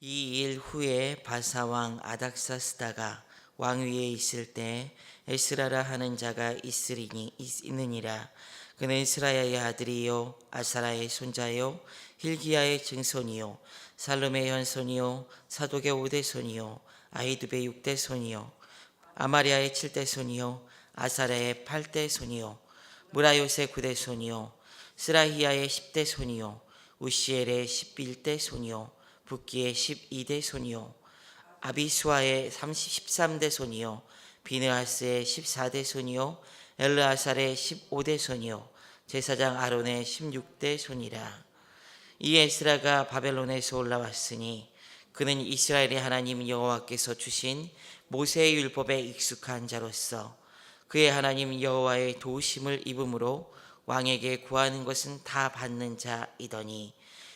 이 일 후에 바사 왕 아닥사스다가 왕위에 있을 때 에스라라 하는 자가 있느니라. 그는 스라야의 아들이요 아사라의 손자요 힐기야의 증손이요 살룸의 현손이요 사독의 5대 손이요 아히두의 6대 손이요 아마리아의 7대 손이요 아사라의 8대 손이요 무라요의 9대 손이요 스라히야의 10대 손이요 우시엘의 11대 손이요 붓기의 12대 손이요 아비수아의 13대 손이요 비느하스의 14대 손이요 엘르아살의 15대 손이요 제사장 아론의 16대 손이라. 이 에스라가 바벨론에서 올라왔으니 그는 이스라엘의 하나님 여호와께서 주신 모세의 율법에 익숙한 자로서 그의 하나님 여호와의 도우심을 입음으로 왕에게 구하는 것은 다 받는 자이더니,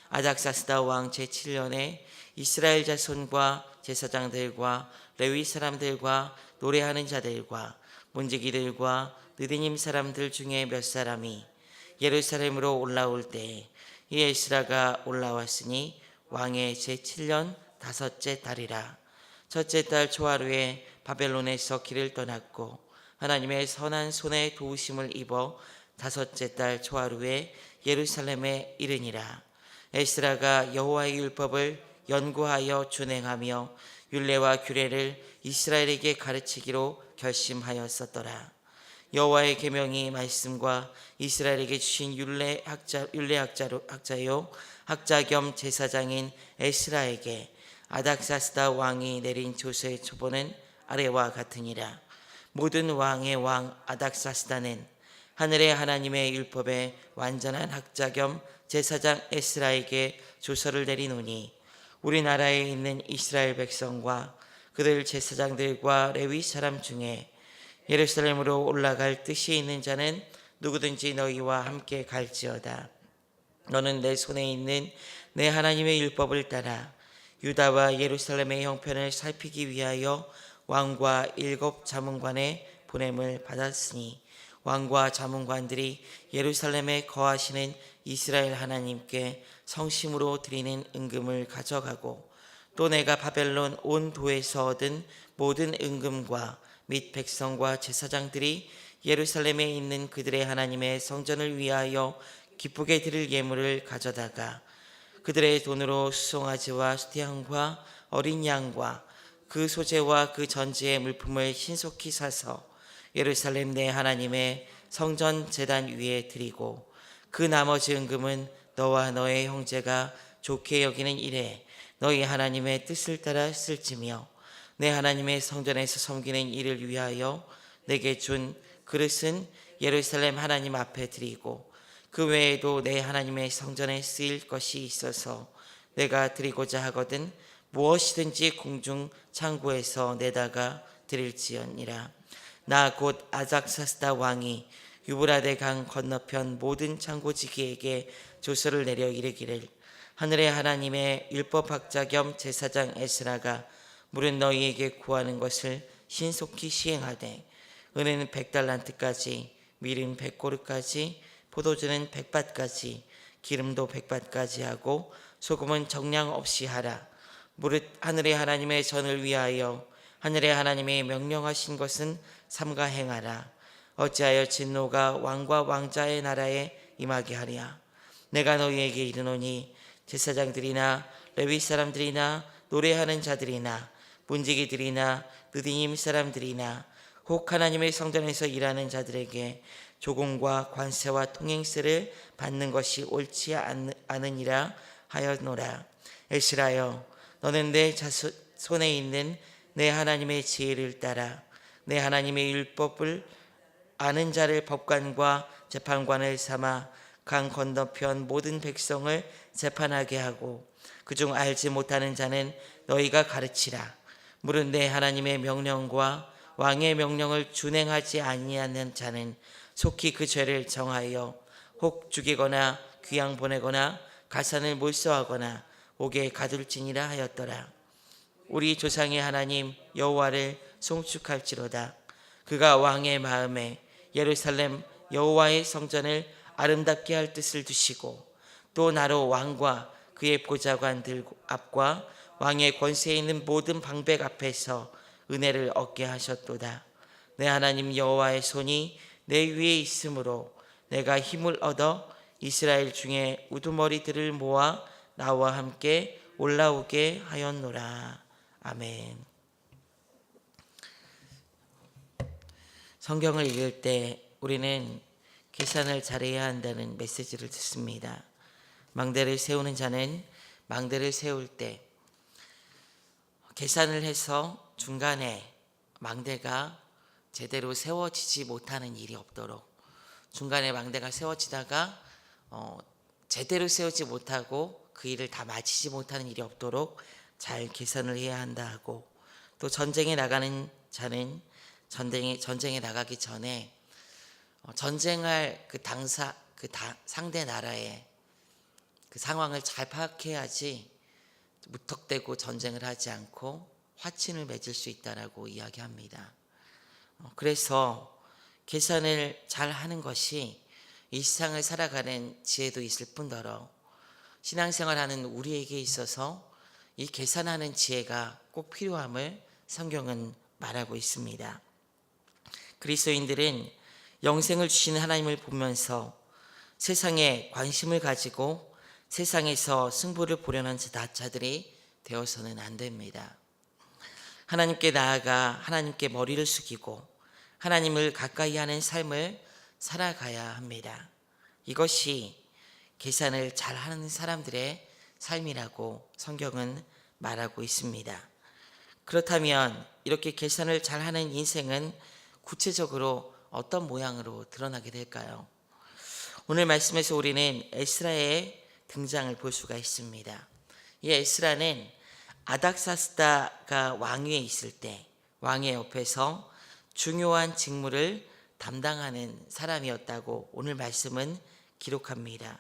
아닥사스다 왕 제7년에 이스라엘 자손과 제사장들과 레위 사람들과 노래하는 자들과 문지기들과 느디님 사람들 중에 몇 사람이 예루살렘으로 올라올 때에 이 에스라가 올라왔으니 왕의 제7년 다섯째 달이라. 첫째 달 초하루에 바벨론에서 길을 떠났고 하나님의 선한 손에 도우심을 입어 다섯째 달 초하루에 예루살렘에 이르니라. 에스라가 여호와의 율법을 연구하여 준행하며 율례와 규례를 이스라엘에게 가르치기로 결심하였었더라. 여호와의 계명이 말씀과 이스라엘에게 주신 율례학자요 학자 겸 제사장인 에스라에게 아닥사스다 왕이 내린 조서의 초본은 아래와 같으니라. 모든 왕의 왕 아닥사스다는 하늘의 하나님의 율법의 완전한 학자 겸 제사장 에스라에게 조서를 내리노니, 우리나라에 있는 이스라엘 백성과 그들 제사장들과 레위 사람 중에 예루살렘으로 올라갈 뜻이 있는 자는 누구든지 너희와 함께 갈지어다. 너는 내 손에 있는 내 하나님의 율법을 따라 유다와 예루살렘의 형편을 살피기 위하여 왕과 7 자문관의 보냄을 받았으니, 왕과 자문관들이 예루살렘에 거하시는 이스라엘 하나님께 성심으로 드리는 은금을 가져가고, 또 내가 바벨론 온 도에서 얻은 모든 은금과 및 백성과 제사장들이 예루살렘에 있는 그들의 하나님의 성전을 위하여 기쁘게 드릴 예물을 가져다가 그들의 돈으로 수송아지와 수태양과 어린 양과 그 소재와 그 전지의 물품을 신속히 사서 예루살렘 내 하나님의 성전 제단 위에 드리고, 그 나머지 은금은 너와 너의 형제가 좋게 여기는 일에 너희 하나님의 뜻을 따라 쓸지며, 내 하나님의 성전에서 섬기는 일을 위하여 내게 준 그릇은 예루살렘 하나님 앞에 드리고, 그 외에도 내 하나님의 성전에 쓰일 것이 있어서 내가 드리고자 하거든 무엇이든지 궁중 창고에서 내다가 드릴지언니라. 나 곧 아닥사스다 왕이 유브라데 강 건너편 모든 창고지기에게 조서를 내려 이르기를, 하늘의 하나님의 율법학자 겸 제사장 에스라가 물은 너희에게 구하는 것을 신속히 시행하되, 은은 100달란트까지, 밀은 100고르까지, 포도주는 100밭까지, 기름도 100밭까지 하고 소금은 정량 없이 하라. 무릇 하늘의 하나님의 전을 위하여 하늘의 하나님의 명령하신 것은 삼가 행하라. 어찌하여 진노가 왕과 왕자의 나라에 임하게 하랴. 내가 너희에게 이르노니, 제사장들이나 레위 사람들이나 노래하는 자들이나 문지기들이나 느디님 사람들이나 혹 하나님의 성전에서 일하는 자들에게 조공과 관세와 통행세를 받는 것이 옳지 않으니라 하였노라. 에스라여, 너는 내 손에 있는 내 하나님의 지혜를 따라 내 하나님의 율법을 아는 자를 법관과 재판관을 삼아 강 건너편 모든 백성을 재판하게 하고, 그중 알지 못하는 자는 너희가 가르치라. 무릇 내 하나님의 명령과 왕의 명령을 준행하지 아니하는 자는 속히 그 죄를 정하여 혹 죽이거나 귀양 보내거나 가산을 몰수하거나 옥에 가둘지니라 하였더라. 우리 조상의 하나님 여호와를 송축할지로다. 그가 왕의 마음에 예루살렘 여호와의 성전을 아름답게 할 뜻을 두시고, 또 나로 왕과 그의 보좌관들 앞과 왕의 권세에 있는 모든 방백 앞에서 은혜를 얻게 하셨도다. 내 하나님 여호와의 손이 내 위에 있으므로 내가 힘을 얻어 이스라엘 중에 우두머리들을 모아 나와 함께 올라오게 하였노라. 아멘. 성경을 읽을 때 우리는 계산을 잘해야 한다는 메시지를 듣습니다. 망대를 세우는 자는 망대를 세울 때 계산을 해서 중간에 망대가 제대로 세워지지 못하는 일이 없도록, 중간에 망대가 세워지다가 제대로 세우지 못하고 그 일을 다 마치지 못하는 일이 없도록 잘 계산을 해야 한다 하고, 또 전쟁에 나가는 자는 전쟁에 나가기 전에 전쟁할 상대 나라의 그 상황을 잘 파악해야지 무턱대고 전쟁을 하지 않고 화친을 맺을 수 있다라고 이야기합니다. 그래서 계산을 잘 하는 것이 이 세상을 살아가는 지혜도 있을 뿐더러 신앙생활하는 우리에게 있어서 이 계산하는 지혜가 꼭 필요함을 성경은 말하고 있습니다. 그리스도인들은 영생을 주시는 하나님을 보면서 세상에 관심을 가지고 세상에서 승부를 보려는 자들이 되어서는 안 됩니다. 하나님께 나아가 하나님께 머리를 숙이고 하나님을 가까이 하는 삶을 살아가야 합니다. 이것이 계산을 잘하는 사람들의 삶이라고 성경은 말하고 있습니다. 그렇다면 이렇게 계산을 잘하는 인생은 구체적으로 어떤 모양으로 드러나게 될까요? 오늘 말씀에서 우리는 에스라의 등장을 볼 수가 있습니다. 이 에스라는 아닥사스다가 왕위에 있을 때 왕의 옆에서 중요한 직무를 담당하는 사람이었다고 오늘 말씀은 기록합니다.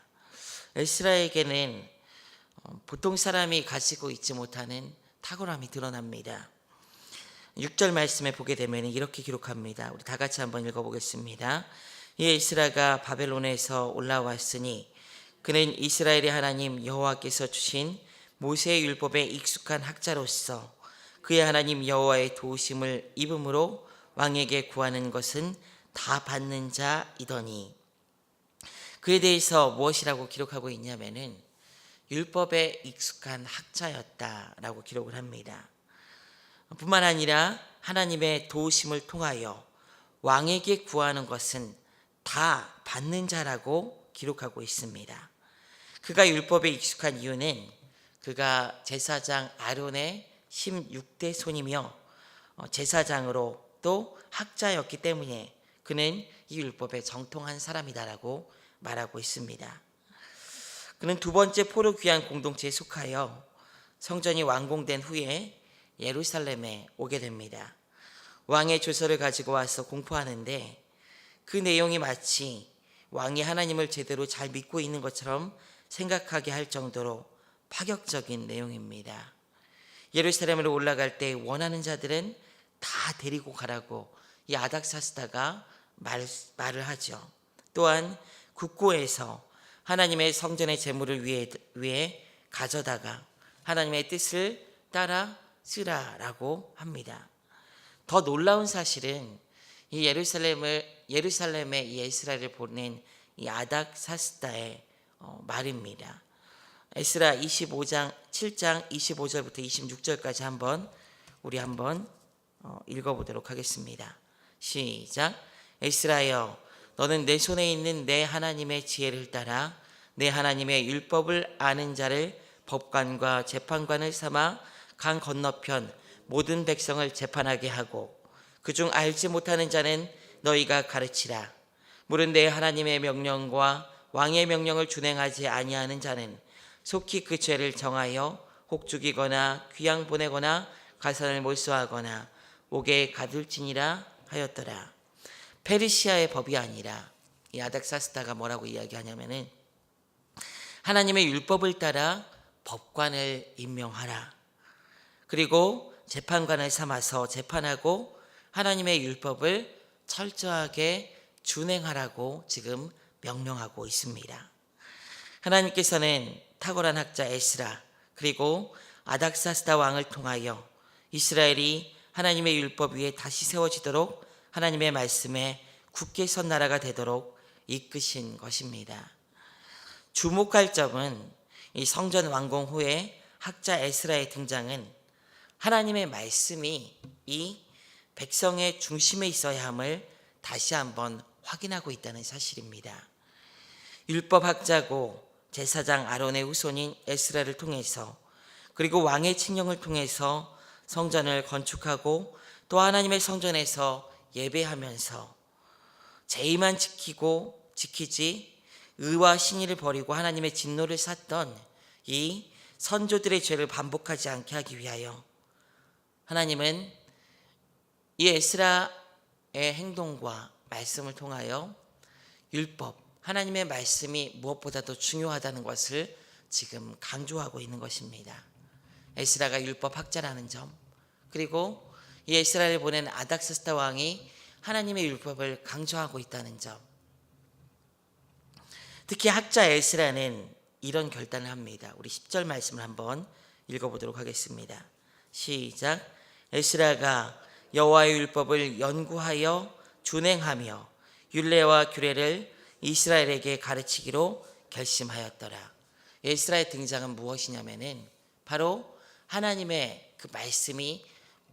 에스라에게는 보통 사람이 가지고 있지 못하는 탁월함이 드러납니다. 6절 말씀에 보게 되면 이렇게 기록합니다. 우리 다 같이 한번 읽어보겠습니다. 이 에스라가 바벨론에서 올라왔으니 그는 이스라엘의 하나님 여호와께서 주신 모세의 율법에 익숙한 학자로서 그의 하나님 여호와의 도우심을 입음으로 왕에게 구하는 것은 다 받는 자이더니, 그에 대해서 무엇이라고 기록하고 있냐면은 율법에 익숙한 학자였다라고 기록을 합니다. 뿐만 아니라 하나님의 도우심을 통하여 왕에게 구하는 것은 다 받는 자라고 기록하고 있습니다. 그가 율법에 익숙한 이유는 그가 제사장 아론의 16대 손이며 제사장으로 또 학자였기 때문에 그는 이 율법에 정통한 사람이다라고 말하고 있습니다. 그는 두 번째 포로 귀환 공동체에 속하여 성전이 완공된 후에 예루살렘에 오게 됩니다. 왕의 조서를 가지고 와서 공포하는데 그 내용이 마치 왕이 하나님을 제대로 잘 믿고 있는 것처럼 생각하게 할 정도로 파격적인 내용입니다. 예루살렘으로 올라갈 때 원하는 자들은 다 데리고 가라고 이 아닥사스다가 말을 하죠. 또한 국고에서 하나님의 성전의 제물을 위해 가져다가 하나님의 뜻을 따라 쓰라라고 합니다. 더 놀라운 사실은 이 예루살렘에 이 에스라를 보낸 이 아닥사스다의 말입니다. 에스라 25장 7장 25절부터 26절까지 우리 한번 읽어보도록 하겠습니다. 시작. 에스라여, 너는 내 손에 있는 내 하나님의 지혜를 따라 내 하나님의 율법을 아는 자를 법관과 재판관을 삼아 강 건너편 모든 백성을 재판하게 하고 그중 알지 못하는 자는 너희가 가르치라. 물은 내 하나님의 명령과 왕의 명령을 준행하지 아니하는 자는 속히 그 죄를 정하여 혹 죽이거나 귀양 보내거나 가산을 몰수하거나 옥에 가둘지니라 하였더라. 페르시아의 법이 아니라 이 아닥사스다가 뭐라고 이야기하냐면은 하나님의 율법을 따라 법관을 임명하라. 그리고 재판관을 삼아서 재판하고 하나님의 율법을 철저하게 준행하라고 지금 명령하고 있습니다. 하나님께서는 탁월한 학자 에스라 그리고 아닥사스다 왕을 통하여 이스라엘이 하나님의 율법 위에 다시 세워지도록 하나님의 말씀에 굳게 선 나라가 되도록 이끄신 것입니다. 주목할 점은 이 성전 완공 후에 학자 에스라의 등장은 하나님의 말씀이 이 백성의 중심에 있어야 함을 다시 한번 확인하고 있다는 사실입니다. 율법학자고 제사장 아론의 후손인 에스라를 통해서 그리고 왕의 칙령을 통해서 성전을 건축하고 또 하나님의 성전에서 예배하면서 제의만 지키지 의와 신의를 버리고 하나님의 진노를 샀던 이 선조들의 죄를 반복하지 않게 하기 위하여 하나님은 이 에스라의 행동과 말씀을 통하여 율법, 하나님의 말씀이 무엇보다도 중요하다는 것을 지금 강조하고 있는 것입니다. 에스라가 율법학자라는 점, 그리고 이 에스라를 보낸 아닥사스다 왕이 하나님의 율법을 강조하고 있다는 점. 특히 학자 에스라는 이런 결단을 합니다. 우리 10절 말씀을 한번 읽어보도록 하겠습니다. 시작. 에스라가 여호와의 율법을 연구하여 준행하며 율례와 규례를 이스라엘에게 가르치기로 결심하였더라. 에스라의 등장은 무엇이냐면은 바로 하나님의 그 말씀이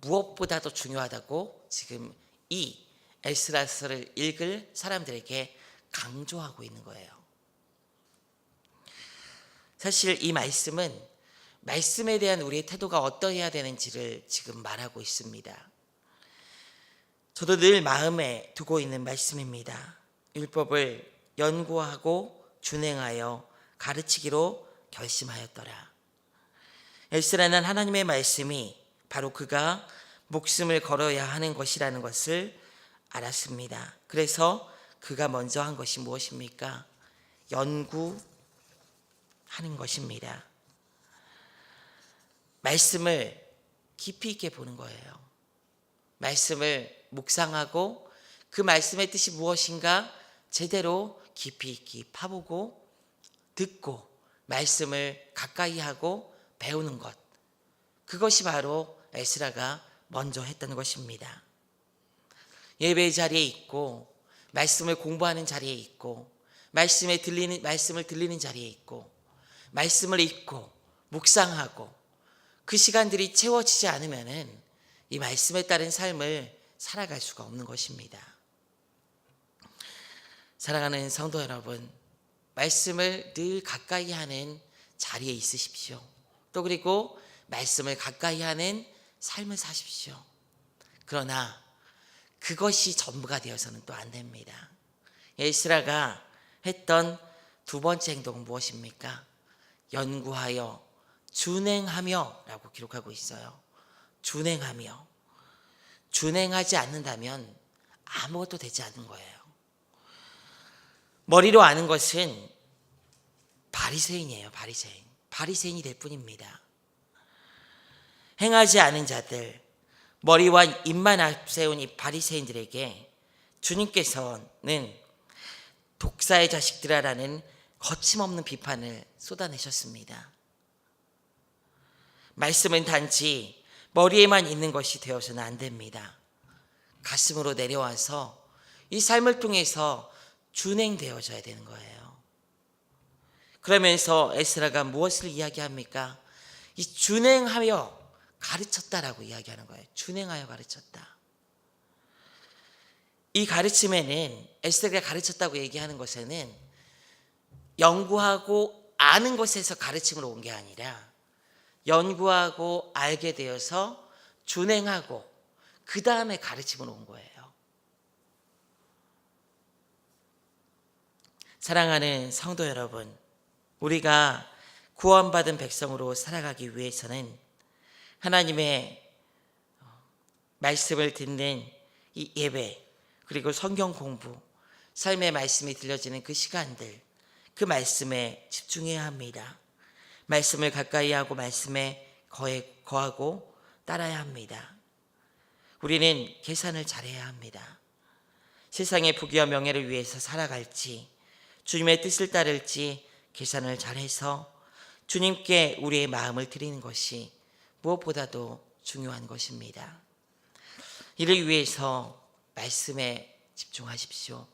무엇보다도 중요하다고 지금 이 에스라서를 읽을 사람들에게 강조하고 있는 거예요. 사실 이 말씀은 말씀에 대한 우리의 태도가 어떠해야 되는지를 지금 말하고 있습니다. 저도 늘 마음에 두고 있는 말씀입니다. 율법을 연구하고 준행하여 가르치기로 결심하였더라. 에스라는 하나님의 말씀이 바로 그가 목숨을 걸어야 하는 것이라는 것을 알았습니다. 그래서 그가 먼저 한 것이 무엇입니까? 연구하는 것입니다. 말씀을 깊이 있게 보는 거예요. 말씀을 묵상하고 그 말씀의 뜻이 무엇인가 제대로 깊이 있게 파보고 듣고 말씀을 가까이 하고 배우는 것, 그것이 바로 에스라가 먼저 했던 것입니다. 예배 자리에 있고 말씀을 공부하는 자리에 있고 말씀을 들리는 자리에 있고 말씀을 읽고 묵상하고 그 시간들이 채워지지 않으면은 이 말씀에 따른 삶을 살아갈 수가 없는 것입니다. 사랑하는 성도 여러분, 말씀을 늘 가까이 하는 자리에 있으십시오. 또 그리고 말씀을 가까이 하는 삶을 사십시오. 그러나 그것이 전부가 되어서는 또 안 됩니다. 에스라가 했던 두 번째 행동은 무엇입니까? 연구하여 준행하며 라고 기록하고 있어요. 준행하며. 준행하지 않는다면 아무것도 되지 않는 거예요. 머리로 아는 것은 바리새인이에요. 바리새인이 될 뿐입니다. 행하지 않은 자들, 머리와 입만 앞세운 이 바리새인들에게 주님께서는 독사의 자식들아라는 거침없는 비판을 쏟아내셨습니다. 말씀은 단지 머리에만 있는 것이 되어서는 안 됩니다. 가슴으로 내려와서 이 삶을 통해서 준행되어져야 되는 거예요. 그러면서 에스라가 무엇을 이야기합니까? 이 준행하여 가르쳤다라고 이야기하는 거예요. 준행하여 가르쳤다. 이 가르침에는 에스라가 가르쳤다고 얘기하는 것에는 연구하고 아는 것에서 가르침으로 온 게 아니라 연구하고 알게 되어서 준행하고 그 다음에 가르침으로 온 거예요. 사랑하는 성도 여러분, 우리가 구원받은 백성으로 살아가기 위해서는 하나님의 말씀을 듣는 이 예배, 그리고 성경 공부, 삶의 말씀이 들려지는 그 시간들, 그 말씀에 집중해야 합니다. 말씀을 가까이 하고 말씀에 거하고 따라야 합니다. 우리는 계산을 잘해야 합니다. 세상의 부귀와 명예를 위해서 살아갈지 주님의 뜻을 따를지 계산을 잘해서 주님께 우리의 마음을 드리는 것이 무엇보다도 중요한 것입니다. 이를 위해서 말씀에 집중하십시오.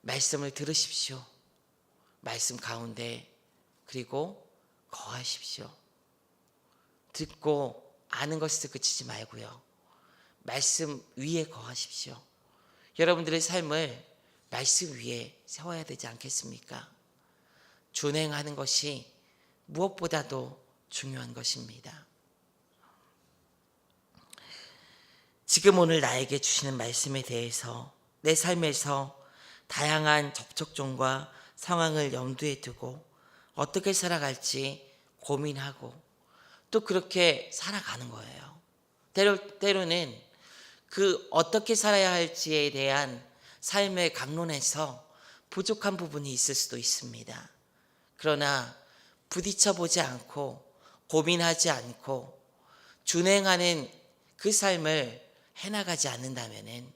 말씀을 들으십시오. 말씀 가운데 그리고 거하십시오. 듣고 아는 것에서 그치지 말고요. 말씀 위에 거하십시오. 여러분들의 삶을 말씀 위에 세워야 되지 않겠습니까? 준행하는 것이 무엇보다도 중요한 것입니다. 지금 오늘 나에게 주시는 말씀에 대해서 내 삶에서 다양한 접촉점과 상황을 염두에 두고 어떻게 살아갈지 고민하고 또 그렇게 살아가는 거예요. 때로는 그 어떻게 살아야 할지에 대한 삶의 강론에서 부족한 부분이 있을 수도 있습니다. 그러나 부딪혀 보지 않고 고민하지 않고 준행하는 그 삶을 해나가지 않는다면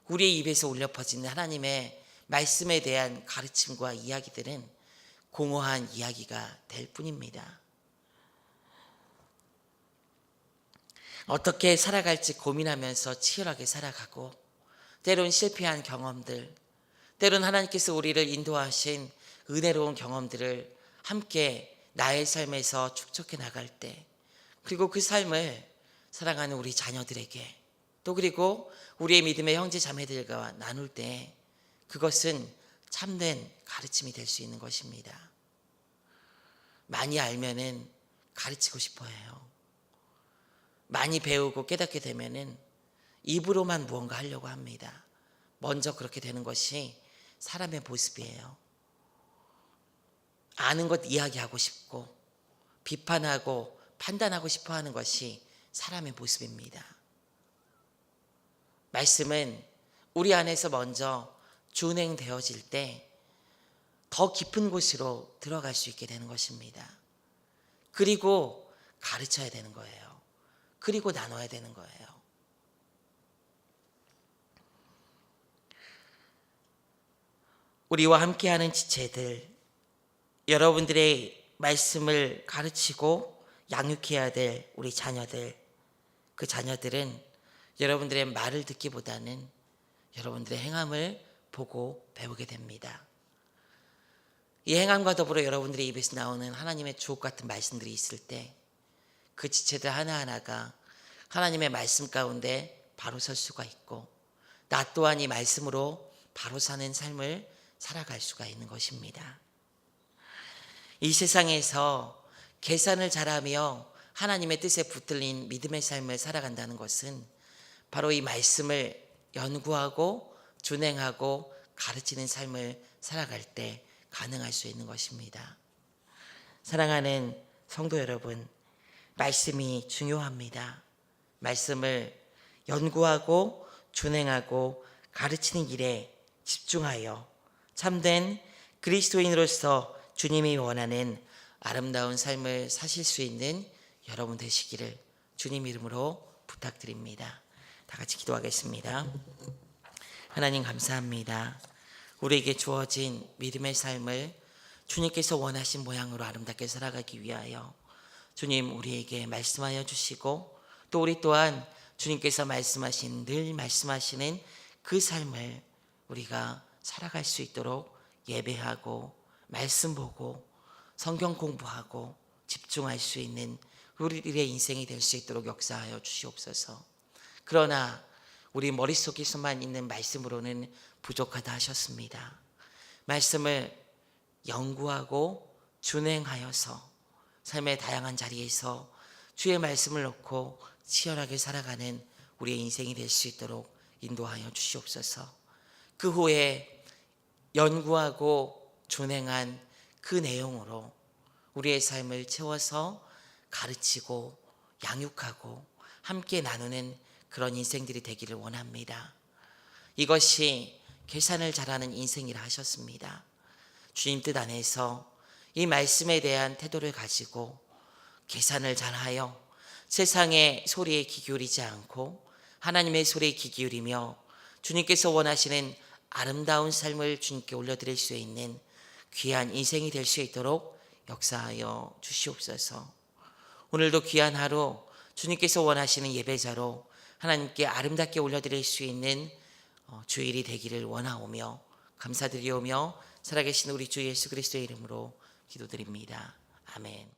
우리의 입에서 울려 퍼지는 하나님의 말씀에 대한 가르침과 이야기들은 공허한 이야기가 될 뿐입니다. 어떻게 살아갈지 고민하면서 치열하게 살아가고 때론 실패한 경험들, 때론 하나님께서 우리를 인도하신 은혜로운 경험들을 함께 나의 삶에서 축적해 나갈 때, 그리고 그 삶을 사랑하는 우리 자녀들에게 또 그리고 우리의 믿음의 형제 자매들과 나눌 때 그것은 참된 가르침이 될 수 있는 것입니다. 많이 알면은 가르치고 싶어 해요. 많이 배우고 깨닫게 되면은 입으로만 무언가 하려고 합니다. 먼저 그렇게 되는 것이 사람의 모습이에요. 아는 것 이야기하고 싶고 비판하고 판단하고 싶어 하는 것이 사람의 모습입니다. 말씀은 우리 안에서 먼저 준행되어질 때 더 깊은 곳으로 들어갈 수 있게 되는 것입니다. 그리고 가르쳐야 되는 거예요. 그리고 나눠야 되는 거예요. 우리와 함께하는 지체들, 여러분들의 말씀을 가르치고 양육해야 될 우리 자녀들, 그 자녀들은 여러분들의 말을 듣기보다는 여러분들의 행함을 보고 배우게 됩니다. 이 행함과 더불어 여러분들의 입에서 나오는 하나님의 주옥 같은 말씀들이 있을 때 그 지체들 하나하나가 하나님의 말씀 가운데 바로 설 수가 있고 나 또한 이 말씀으로 바로 사는 삶을 살아갈 수가 있는 것입니다. 이 세상에서 계산을 잘하며 하나님의 뜻에 붙들린 믿음의 삶을 살아간다는 것은 바로 이 말씀을 연구하고 준행하고 가르치는 삶을 살아갈 때 가능할 수 있는 것입니다. 사랑하는 성도 여러분, 말씀이 중요합니다. 말씀을 연구하고 준행하고 가르치는 일에 집중하여 참된 그리스도인으로서 주님이 원하는 아름다운 삶을 사실 수 있는 여러분 되시기를 주님 이름으로 부탁드립니다. 다 같이 기도하겠습니다. 하나님 감사합니다. 우리에게 주어진 믿음의 삶을 주님께서 원하신 모양으로 아름답게 살아가기 위하여 주님 우리에게 말씀하여 주시고 또 우리 또한 주님께서 늘 말씀하시는 그 삶을 우리가 살아갈 수 있도록 예배하고 말씀 보고 성경 공부하고 집중할 수 있는 우리의 인생이 될 수 있도록 역사하여 주시옵소서. 그러나 우리 머릿속에서만 있는 말씀으로는 부족하다 하셨습니다. 말씀을 연구하고 준행하여서 삶의 다양한 자리에서 주의 말씀을 놓고 치열하게 살아가는 우리의 인생이 될 수 있도록 인도하여 주시옵소서. 그 후에 연구하고 준행한 그 내용으로 우리의 삶을 채워서 가르치고 양육하고 함께 나누는 그런 인생들이 되기를 원합니다. 이것이 계산을 잘하는 인생이라 하셨습니다. 주님 뜻 안에서 이 말씀에 대한 태도를 가지고 계산을 잘하여 세상의 소리에 귀 기울이지 않고 하나님의 소리에 귀 기울이며 주님께서 원하시는 아름다운 삶을 주님께 올려드릴 수 있는 귀한 인생이 될 수 있도록 역사하여 주시옵소서. 오늘도 귀한 하루 주님께서 원하시는 예배자로 하나님께 아름답게 올려드릴 수 있는 주일이 되기를 원하오며 감사드리오며 살아계신 우리 주 예수 그리스도의 이름으로 기도드립니다. 아멘.